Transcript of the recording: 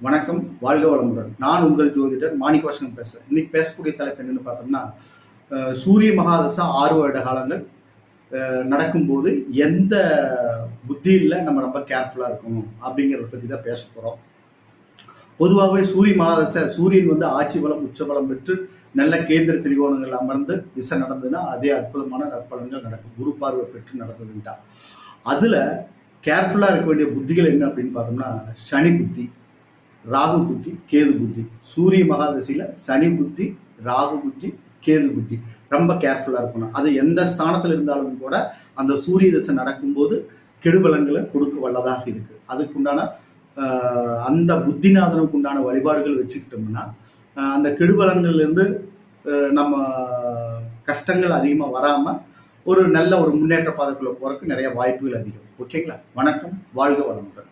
வணக்கம், வாழ்க வளமுடன். நான் உங்கள் ஜோதிடர் மாணிக்கவாசகம் பேசுறேன். இன்னைக்கு பேசக்கூடிய தலைப்பு என்னன்னு பார்த்தோம்னா, சூரிய மகாதசா 6 வருட காலங்கள் நடக்கும்போது எந்த புத்தியில நம்ம ரொம்ப கேர்ஃபுல்லா இருக்கணும் அப்படிங்கிறத பத்தி தான் பேச போறோம். பொதுவாகவே சூரிய மகாதசை சூரியன் வந்து ஆட்சி பலம், உச்ச பலம் பெற்று நல்ல கேந்திர திரிகோணங்கள் அமர்ந்து திசை நடந்ததுன்னா அதே அற்புதமான நற்பலன்கள் நடக்கும். குரு பார்வை பெற்று நடந்ததுன்ட்டா அதுல கேர்ஃபுல்லா இருக்க வேண்டிய புத்திகள் என்ன அப்படின்னு பார்த்தோம்னா, சனி புத்தி, ராகு புத்தி, கேது புத்தி. சூரிய மகாதசையில சனி புத்தி, ராகு புத்தி, கேது புத்தி ரொம்ப கேர்ஃபுல்லா இருக்கணும். அது எந்த ஸ்தானத்துல இருந்தாலும் கூட அந்த சூரிய தசை நடக்கும்போது கெடுபலன்களை கொடுக்க வல்லதாக இருக்கு. அதுக்குண்டான அந்த புத்திநாதனுக்கு உண்டான வழிபாடுகள் வச்சுக்கிட்டோம்னா அந்த கெடுபலன்கள்ல இருந்து நம்ம கஷ்டங்கள் அதிகமா வராம ஒரு நல்ல ஒரு முன்னேற்ற பாதைக்குள்ள போறதுக்கு நிறைய வாய்ப்புகள் அதிகம். ஓகேங்களா? வணக்கம், வாழ்க வளமுடன்.